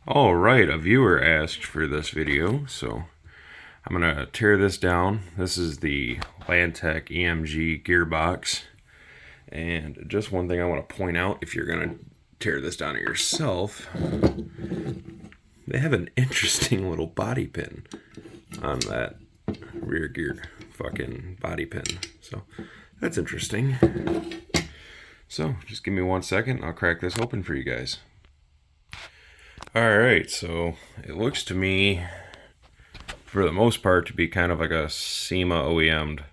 All right, a viewer asked for this video, so I'm gonna tear this down. This is the LANTAC EMG gearbox, and just one thing I want to point out: if you're gonna tear this down yourself, they have an interesting little body pin on that rear gear fucking body pin. So that's interesting. So just give me 1 second, I'll crack this open for you guys. Alright, so it looks to me, for the most part, to be kind of like a SEMA OEM'd,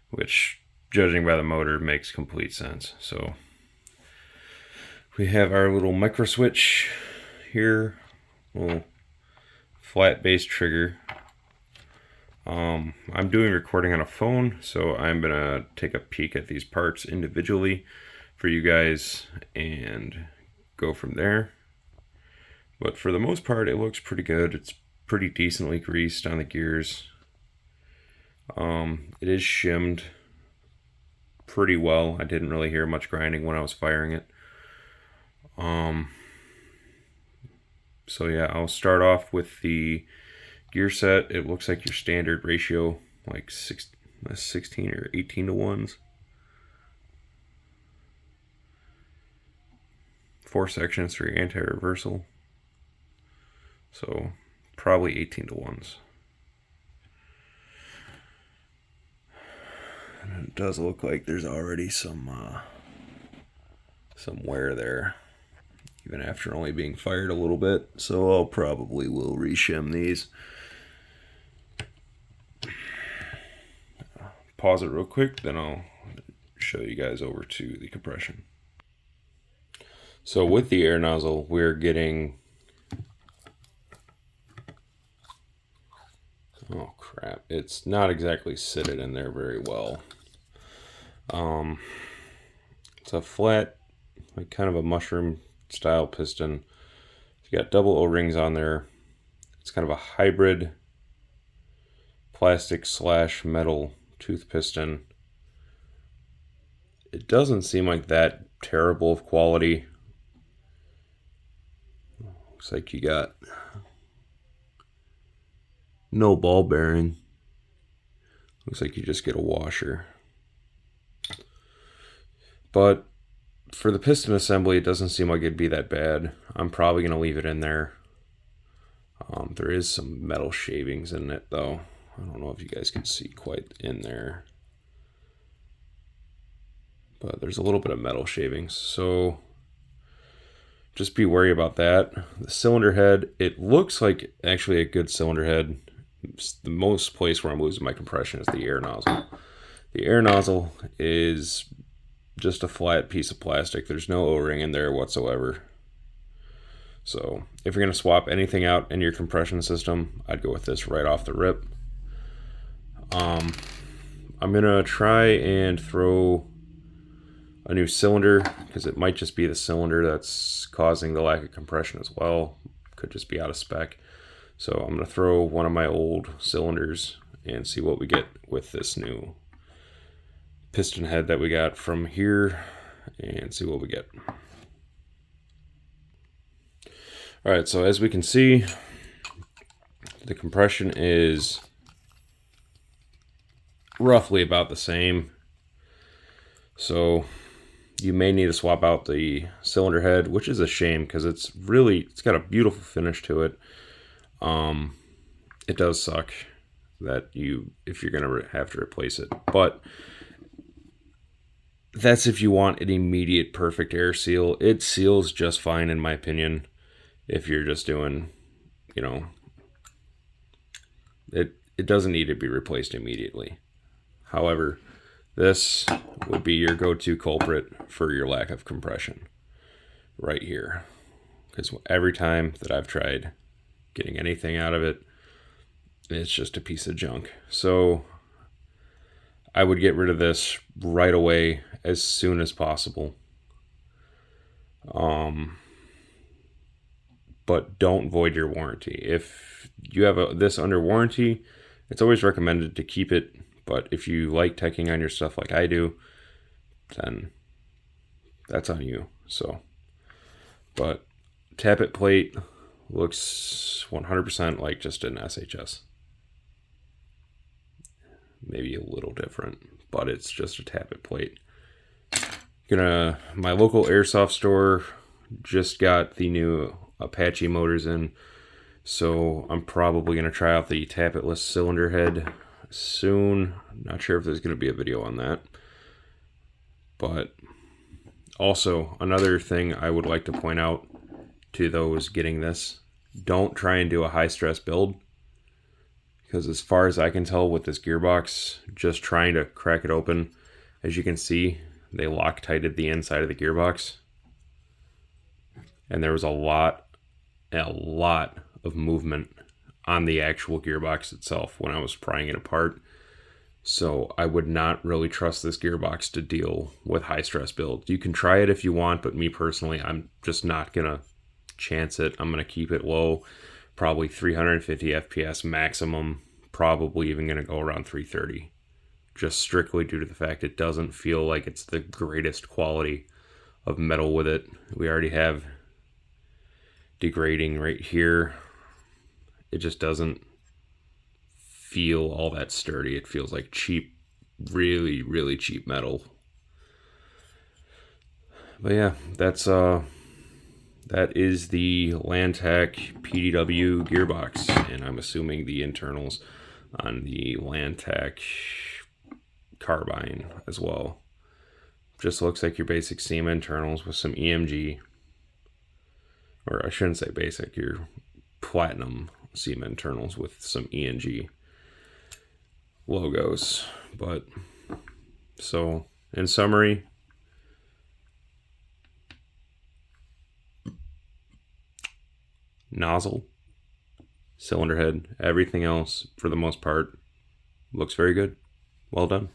which, judging by the motor, makes complete sense. So we have our little micro switch here, little flat base trigger. I'm doing recording on a phone, so I'm gonna take a peek at these parts individually for you guys and go from there. But for the most part, it looks pretty good. It's pretty decently greased on the gears. It is shimmed pretty well. I didn't really hear much grinding when I was firing it. So yeah, I'll start off with the gear set. It looks like your standard ratio, like 16 or 18 to 1s. 4 sections for your anti-reversal. So probably 18 to 1s. And it does look like there's already some wear there, even after only being fired a little bit. So I'll probably will reshim these. Pause it real quick, then I'll show you guys over to the compression. So with the air nozzle, we're getting... Oh crap, it's not exactly sitted in there very well. It's a flat, like kind of a mushroom style piston. It's got double O-rings on there. It's kind of a hybrid plastic / metal tooth piston. It doesn't seem like that terrible of quality. Looks like you got no ball bearing. Looks like you just get a washer. But for the piston assembly, it doesn't seem like it'd be that bad. I'm probably going to leave it in there. There is some metal shavings in it, though. I don't know if you guys can see quite in there. But there's a little bit of metal shavings. So just be wary about that. The cylinder head, it looks like actually a good cylinder head. The most place where I'm losing my compression is the air nozzle. The air nozzle is just a flat piece of plastic. There's no O-ring in there whatsoever. So if you're going to swap anything out in your compression system, I'd go with this right off the rip. I'm going to try and throw a new cylinder, because it might just be the cylinder that's causing the lack of compression as well. Could just be out of spec. So I'm going to throw one of my old cylinders and see what we get with this new piston head that we got from here, and see what we get. Alright, so as we can see, the compression is roughly about the same. So you may need to swap out the cylinder head, which is a shame because it's got a beautiful finish to it. It does suck that if you're gonna have to replace it, but that's if you want an immediate perfect air seal. It seals just fine in my opinion. If you're just doing, it doesn't need to be replaced immediately. However, this would be your go-to culprit for your lack of compression right here, because every time that I've tried getting anything out of it, it's just a piece of junk. So I would get rid of this right away as soon as possible. But don't void your warranty. If you have this under warranty, it's always recommended to keep it. But if you like teching on your stuff like I do, then that's on you. So, but tappet plate looks 100% like just an SHS. Maybe a little different, but it's just a tappet plate. My local airsoft store just got the new Apache motors in, so I'm probably gonna try out the tappetless cylinder head soon. Not sure if there's gonna be a video on that, but also another thing I would like to point out to those getting this: don't try and do a high stress build, because as far as I can tell with this gearbox, just trying to crack it open, as you can see, they Loctited the inside of the gearbox, and there was a lot of movement on the actual gearbox itself when I was prying it apart. So I would not really trust this gearbox to deal with high stress build. You can try it if you want, but me personally, I'm just not gonna chance it. I'm gonna keep it low, probably 350 FPS maximum, probably even gonna go around 330. Just strictly due to the fact it doesn't feel like it's the greatest quality of metal with it. We already have degrading right here. It just doesn't feel all that sturdy. It feels like cheap, really, really cheap metal. But yeah, that is the LANTAC PDW gearbox, and I'm assuming the internals on the LANTAC carbine as well. Just looks like your basic SEMA internals with some EMG, or I shouldn't say basic, your platinum SEMA internals with some EMG logos. But so in summary, nozzle, cylinder head, everything else for the most part looks very good. Well done.